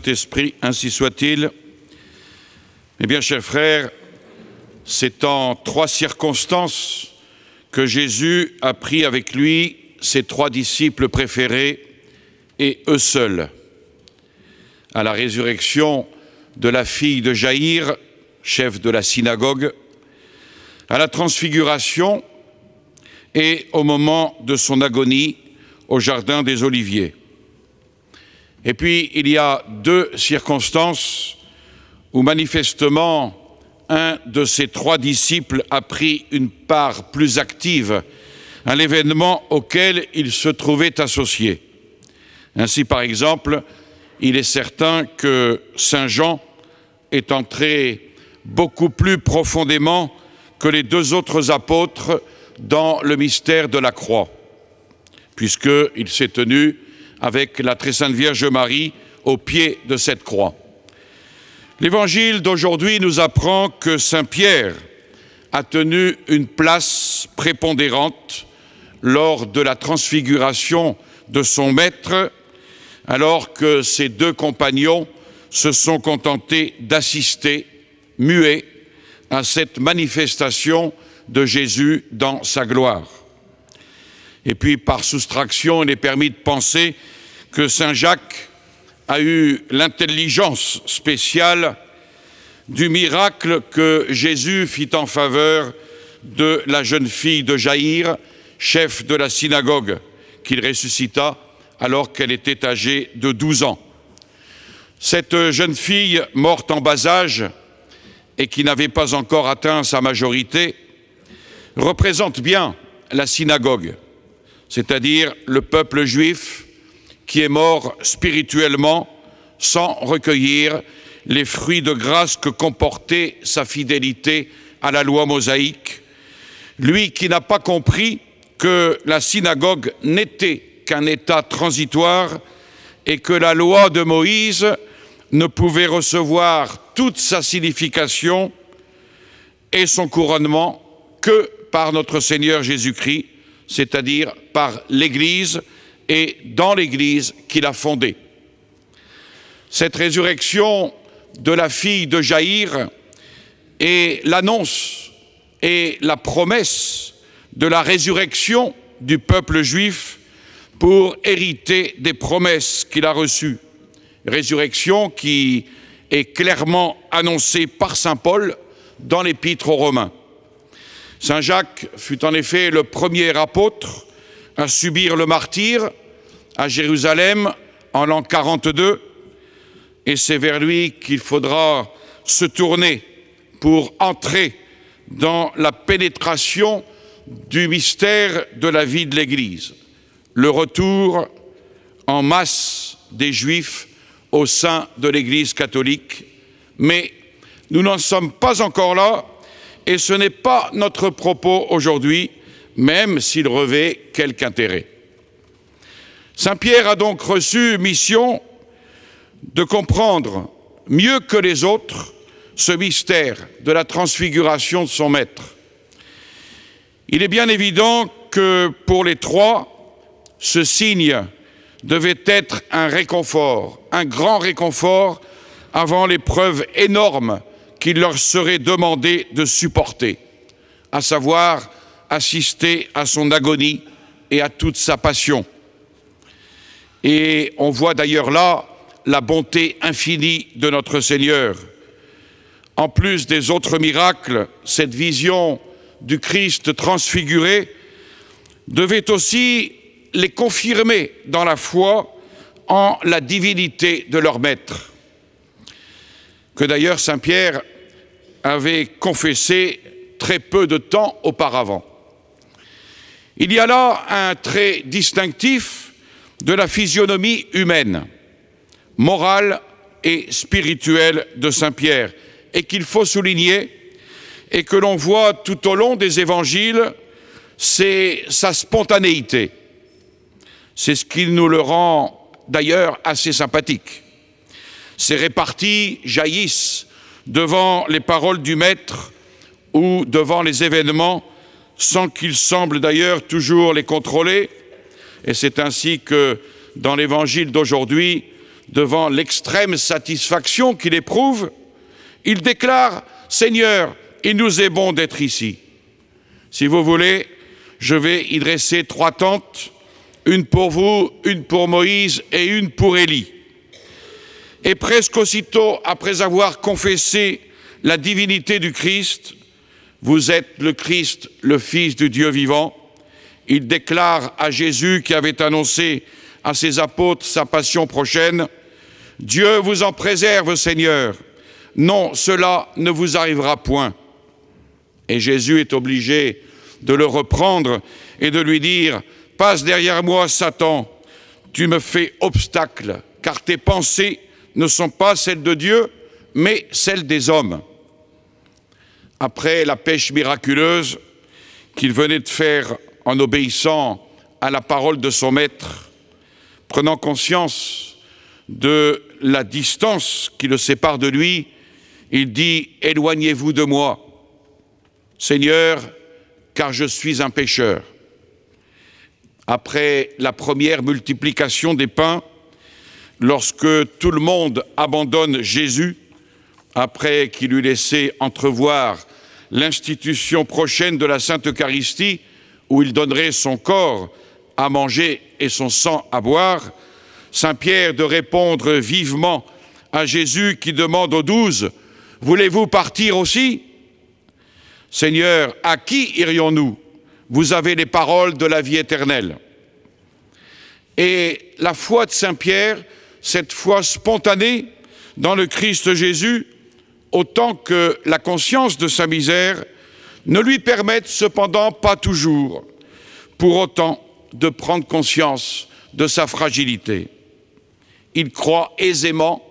Saint-Esprit, ainsi soit-il. Eh bien, chers frères, c'est en 3 circonstances que Jésus a pris avec lui ses 3 disciples préférés et eux seuls. À la résurrection de la fille de Jaïr, chef de la synagogue, à la transfiguration et au moment de son agonie au jardin des Oliviers. Et puis, il y a 2 circonstances où manifestement un de ces 3 disciples a pris une part plus active à l'événement auquel il se trouvait associé. Ainsi, par exemple, il est certain que Saint Jean est entré beaucoup plus profondément que les 2 autres apôtres dans le mystère de la croix, puisqu'il s'est tenu avec la très sainte Vierge Marie au pied de cette croix. L'évangile d'aujourd'hui nous apprend que Saint Pierre a tenu une place prépondérante lors de la transfiguration de son maître, alors que ses 2 compagnons se sont contentés d'assister, muets, à cette manifestation de Jésus dans sa gloire. Et puis, par soustraction, il est permis de penser que Saint Jacques a eu l'intelligence spéciale du miracle que Jésus fit en faveur de la jeune fille de Jaïr, chef de la synagogue, qu'il ressuscita alors qu'elle était âgée de 12 ans. Cette jeune fille, morte en bas âge et qui n'avait pas encore atteint sa majorité, représente bien la synagogue, c'est-à-dire le peuple juif qui est mort spirituellement sans recueillir les fruits de grâce que comportait sa fidélité à la loi mosaïque, lui qui n'a pas compris que la synagogue n'était qu'un état transitoire et que la loi de Moïse ne pouvait recevoir toute sa signification et son couronnement que par notre Seigneur Jésus-Christ, c'est-à-dire par l'Église et dans l'Église qu'il a fondée. Cette résurrection de la fille de Jaïr est l'annonce et la promesse de la résurrection du peuple juif pour hériter des promesses qu'il a reçues. Résurrection qui est clairement annoncée par saint Paul dans l'Épître aux Romains. Saint Jacques fut en effet le premier apôtre à subir le martyre à Jérusalem en l'an 42, et c'est vers lui qu'il faudra se tourner pour entrer dans la pénétration du mystère de la vie de l'Église, le retour en masse des Juifs au sein de l'Église catholique. Mais nous n'en sommes pas encore là, et ce n'est pas notre propos aujourd'hui, même s'il revêt quelque intérêt. Saint Pierre a donc reçu mission de comprendre mieux que les autres ce mystère de la transfiguration de son maître. Il est bien évident que pour les 3, ce signe devait être un réconfort, un grand réconfort avant l'épreuve énorme qu'il leur serait demandé de supporter, à savoir assister à son agonie et à toute sa passion. Et on voit d'ailleurs là la bonté infinie de notre Seigneur. En plus des autres miracles, cette vision du Christ transfiguré devait aussi les confirmer dans la foi en la divinité de leur maître, que d'ailleurs saint Pierre avait confessé très peu de temps auparavant. Il y a là un trait distinctif de la physionomie humaine, morale et spirituelle de saint Pierre, et qu'il faut souligner, et que l'on voit tout au long des évangiles, c'est sa spontanéité. C'est ce qui nous le rend d'ailleurs assez sympathique. Ses réparties jaillissent devant les paroles du Maître ou devant les événements, sans qu'il semble d'ailleurs toujours les contrôler. Et c'est ainsi que, dans l'évangile d'aujourd'hui, devant l'extrême satisfaction qu'il éprouve, il déclare « Seigneur, il nous est bon d'être ici. Si vous voulez, je vais y dresser 3 tentes, une pour vous, une pour Moïse et une pour Élie. » Et presque aussitôt, après avoir confessé la divinité du Christ, « Vous êtes le Christ, le Fils du Dieu vivant », il déclare à Jésus qui avait annoncé à ses apôtres sa passion prochaine, « Dieu vous en préserve, Seigneur. Non, cela ne vous arrivera point. » Et Jésus est obligé de le reprendre et de lui dire, « Passe derrière moi, Satan, tu me fais obstacle, car tes pensées ne sont pas celles de Dieu, mais celles des hommes. » Après la pêche miraculeuse qu'il venait de faire en obéissant à la parole de son maître, prenant conscience de la distance qui le sépare de lui, il dit « Éloignez-vous de moi, Seigneur, car je suis un pécheur. » Après la première multiplication des pains, lorsque tout le monde abandonne Jésus, après qu'il eut laissé entrevoir l'institution prochaine de la Sainte Eucharistie, où il donnerait son corps à manger et son sang à boire, Saint Pierre de répondre vivement à Jésus qui demande aux 12 « Voulez-vous partir aussi ? Seigneur, à qui irions-nous ? Vous avez les paroles de la vie éternelle. » Et la foi de Saint Pierre, cette foi spontanée dans le Christ Jésus, autant que la conscience de sa misère, ne lui permettent cependant pas toujours, pour autant, de prendre conscience de sa fragilité. Il croit aisément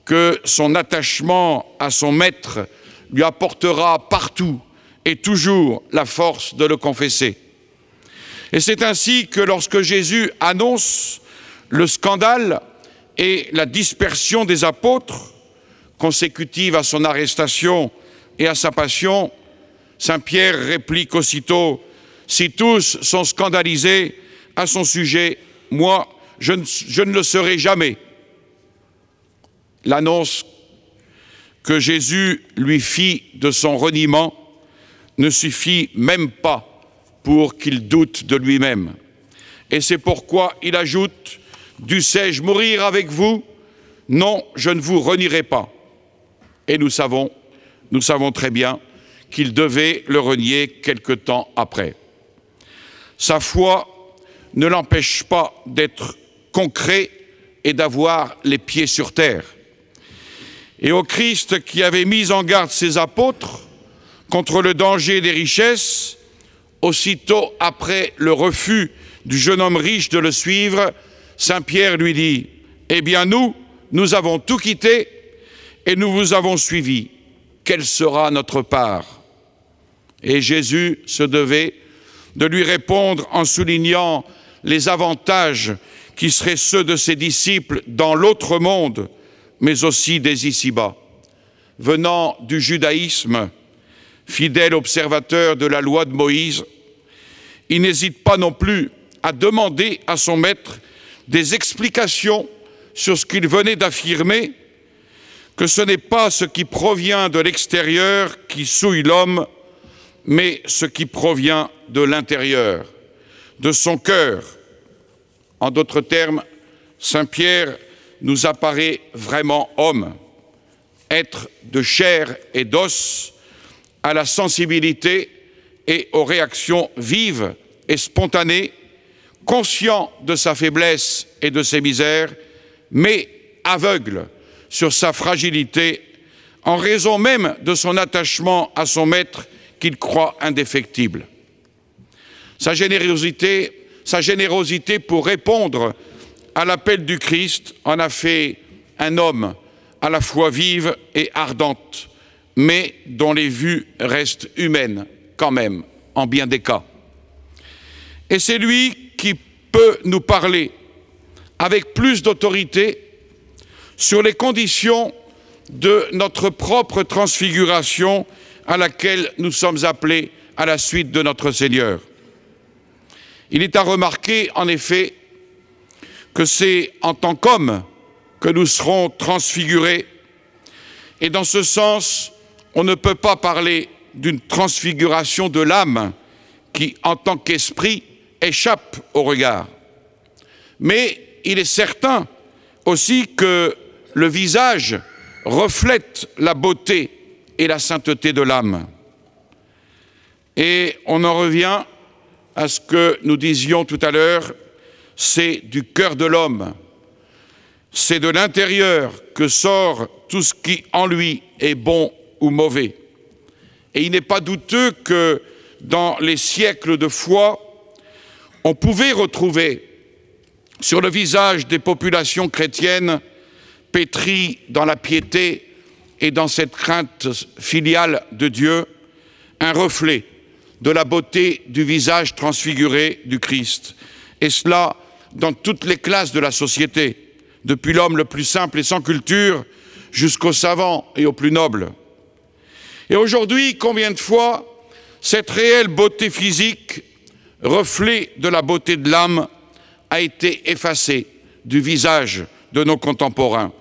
que son attachement à son maître lui apportera partout et toujours la force de le confesser. Et c'est ainsi que lorsque Jésus annonce le scandale et la dispersion des apôtres, consécutive à son arrestation et à sa passion, Saint Pierre réplique aussitôt « Si tous sont scandalisés à son sujet, moi, je ne le serai jamais. » L'annonce que Jésus lui fit de son reniement ne suffit même pas pour qu'il doute de lui-même. Et c'est pourquoi il ajoute « Dussé-je mourir avec vous? Non, je ne vous renierai pas. » Et nous savons très bien qu'il devait le renier quelque temps après. Sa foi ne l'empêche pas d'être concret et d'avoir les pieds sur terre. Et au Christ qui avait mis en garde ses apôtres contre le danger des richesses, aussitôt après le refus du jeune homme riche de le suivre, Saint Pierre lui dit « Eh bien nous avons tout quitté et nous vous avons suivi. Quelle sera notre part ?» Et Jésus se devait de lui répondre en soulignant les avantages qui seraient ceux de ses disciples dans l'autre monde, mais aussi des ici-bas. Venant du judaïsme, fidèle observateur de la loi de Moïse, il n'hésite pas non plus à demander à son maître des explications sur ce qu'il venait d'affirmer, que ce n'est pas ce qui provient de l'extérieur qui souille l'homme, mais ce qui provient de l'intérieur, de son cœur. En d'autres termes, Saint Pierre nous apparaît vraiment homme, être de chair et d'os, à la sensibilité et aux réactions vives et spontanées, conscient de sa faiblesse et de ses misères, mais aveugle sur sa fragilité, en raison même de son attachement à son maître qu'il croit indéfectible. Sa générosité pour répondre à l'appel du Christ en a fait un homme à la fois vive et ardente, mais dont les vues restent humaines quand même, en bien des cas. Et c'est lui qui peut nous parler avec plus d'autorité sur les conditions de notre propre transfiguration à laquelle nous sommes appelés à la suite de notre Seigneur. Il est à remarquer, en effet, que c'est en tant qu'homme que nous serons transfigurés. Et dans ce sens, on ne peut pas parler d'une transfiguration de l'âme qui, en tant qu'esprit, échappe au regard. Mais il est certain aussi que le visage reflète la beauté et la sainteté de l'âme. Et on en revient à ce que nous disions tout à l'heure, c'est du cœur de l'homme, c'est de l'intérieur que sort tout ce qui en lui est bon ou mauvais. Et il n'est pas douteux que dans les siècles de foi, on pouvait retrouver sur le visage des populations chrétiennes pétries dans la piété et dans cette crainte filiale de Dieu, un reflet de la beauté du visage transfiguré du Christ. Et cela dans toutes les classes de la société, depuis l'homme le plus simple et sans culture jusqu'aux savants et aux plus nobles. Et aujourd'hui, combien de fois cette réelle beauté physique, reflet de la beauté de l'âme, a été effacée du visage de nos contemporains?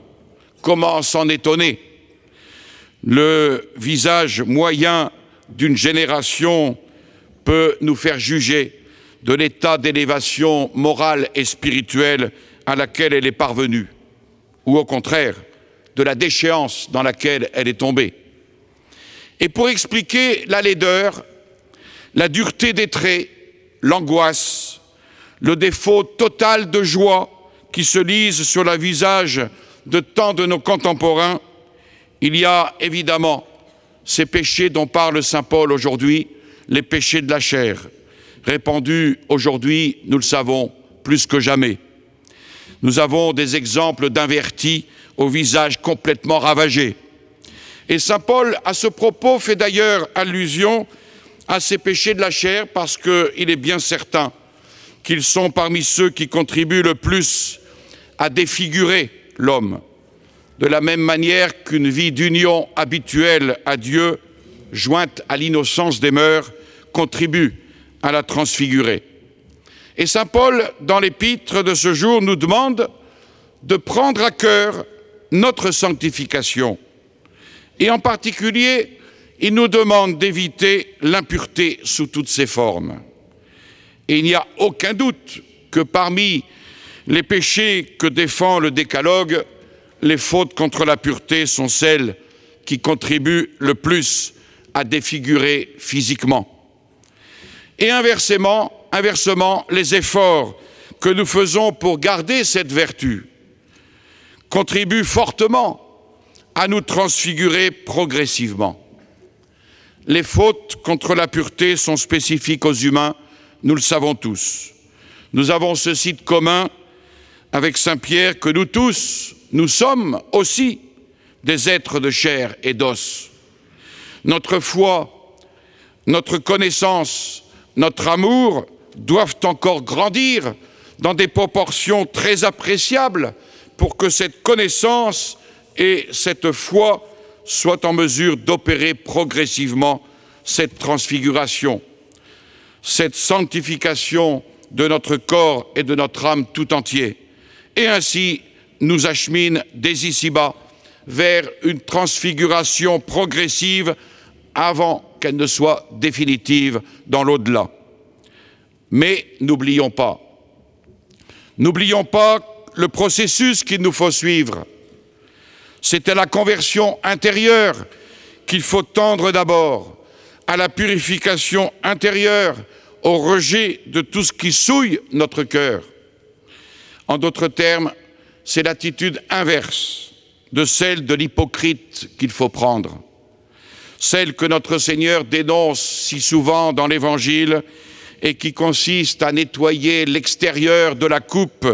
Comment s'en étonner? Le visage moyen d'une génération peut nous faire juger de l'état d'élévation morale et spirituelle à laquelle elle est parvenue, ou au contraire, de la déchéance dans laquelle elle est tombée. Et pour expliquer la laideur, la dureté des traits, l'angoisse, le défaut total de joie qui se lise sur le visage de tant de nos contemporains, il y a évidemment ces péchés dont parle saint Paul aujourd'hui, les péchés de la chair, répandus aujourd'hui, nous le savons, plus que jamais. Nous avons des exemples d'invertis au visage complètement ravagé. Et saint Paul, à ce propos, fait d'ailleurs allusion à ces péchés de la chair parce qu'il est bien certain qu'ils sont parmi ceux qui contribuent le plus à défigurer l'homme, de la même manière qu'une vie d'union habituelle à Dieu, jointe à l'innocence des mœurs, contribue à la transfigurer. Et saint Paul, dans l'épître de ce jour, nous demande de prendre à cœur notre sanctification. Et en particulier, il nous demande d'éviter l'impureté sous toutes ses formes. Et il n'y a aucun doute que parmi les péchés que défend le décalogue, les fautes contre la pureté sont celles qui contribuent le plus à défigurer physiquement. Et inversement, les efforts que nous faisons pour garder cette vertu contribuent fortement à nous transfigurer progressivement. Les fautes contre la pureté sont spécifiques aux humains, nous le savons tous. Nous avons ceci de commun avec saint Pierre que nous tous, nous sommes aussi des êtres de chair et d'os. Notre foi, notre connaissance, notre amour doivent encore grandir dans des proportions très appréciables pour que cette connaissance et cette foi soient en mesure d'opérer progressivement cette transfiguration, cette sanctification de notre corps et de notre âme tout entier, et ainsi nous achemine dès ici-bas vers une transfiguration progressive avant qu'elle ne soit définitive dans l'au-delà. Mais n'oublions pas le processus qu'il nous faut suivre. C'est à la conversion intérieure qu'il faut tendre d'abord, à la purification intérieure, au rejet de tout ce qui souille notre cœur. En d'autres termes, c'est l'attitude inverse de celle de l'hypocrite qu'il faut prendre. Celle que notre Seigneur dénonce si souvent dans l'Évangile et qui consiste à nettoyer l'extérieur de la coupe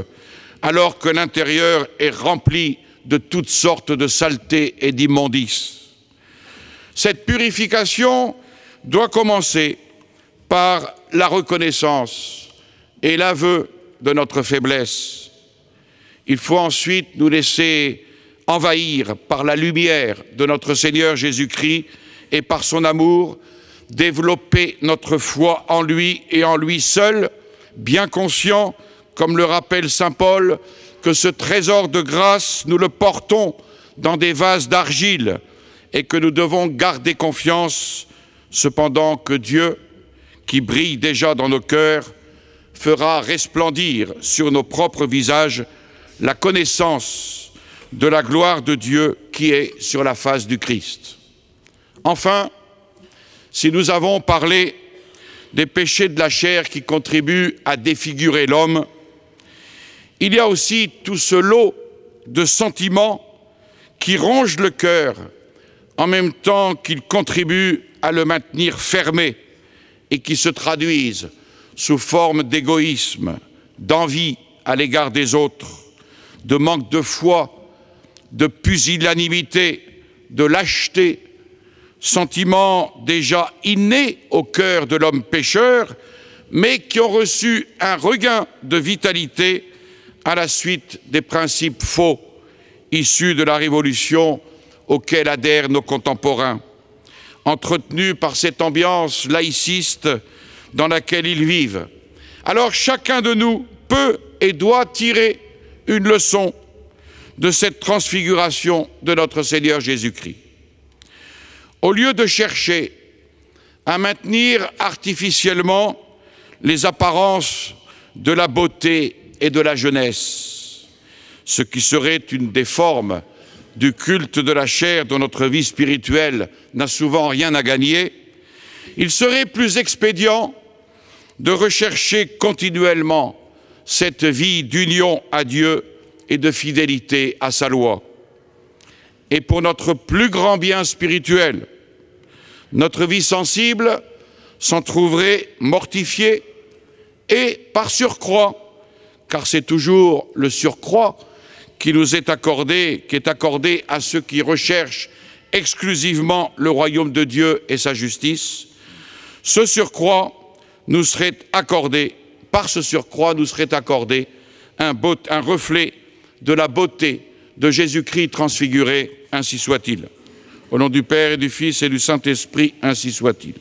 alors que l'intérieur est rempli de toutes sortes de saletés et d'immondices. Cette purification doit commencer par la reconnaissance et l'aveu de notre faiblesse. Il faut ensuite nous laisser envahir par la lumière de notre Seigneur Jésus-Christ et par son amour, développer notre foi en lui et en lui seul, bien conscient, comme le rappelle saint Paul, que ce trésor de grâce, nous le portons dans des vases d'argile et que nous devons garder confiance, cependant que Dieu, qui brille déjà dans nos cœurs, fera resplendir sur nos propres visages la connaissance de la gloire de Dieu qui est sur la face du Christ. Enfin, si nous avons parlé des péchés de la chair qui contribuent à défigurer l'homme, il y a aussi tout ce lot de sentiments qui rongent le cœur en même temps qu'ils contribuent à le maintenir fermé et qui se traduisent sous forme d'égoïsme, d'envie à l'égard des autres, de manque de foi, de pusillanimité, de lâcheté, sentiments déjà innés au cœur de l'homme pécheur, mais qui ont reçu un regain de vitalité à la suite des principes faux issus de la Révolution auxquels adhèrent nos contemporains, entretenus par cette ambiance laïciste dans laquelle ils vivent. Alors chacun de nous peut et doit tirer une leçon de cette transfiguration de notre Seigneur Jésus-Christ. Au lieu de chercher à maintenir artificiellement les apparences de la beauté et de la jeunesse, ce qui serait une des formes du culte de la chair dont notre vie spirituelle n'a souvent rien à gagner, il serait plus expédient de rechercher continuellement cette vie d'union à Dieu et de fidélité à sa loi. Et pour notre plus grand bien spirituel, notre vie sensible s'en trouverait mortifiée et par surcroît, car c'est toujours le surcroît qui nous est accordé, qui est accordé à ceux qui recherchent exclusivement le royaume de Dieu et sa justice, ce surcroît nous serait accordé, par ce surcroît nous serait accordé un reflet de la beauté de Jésus-Christ transfiguré, ainsi soit-il. Au nom du Père et du Fils et du Saint-Esprit, ainsi soit-il.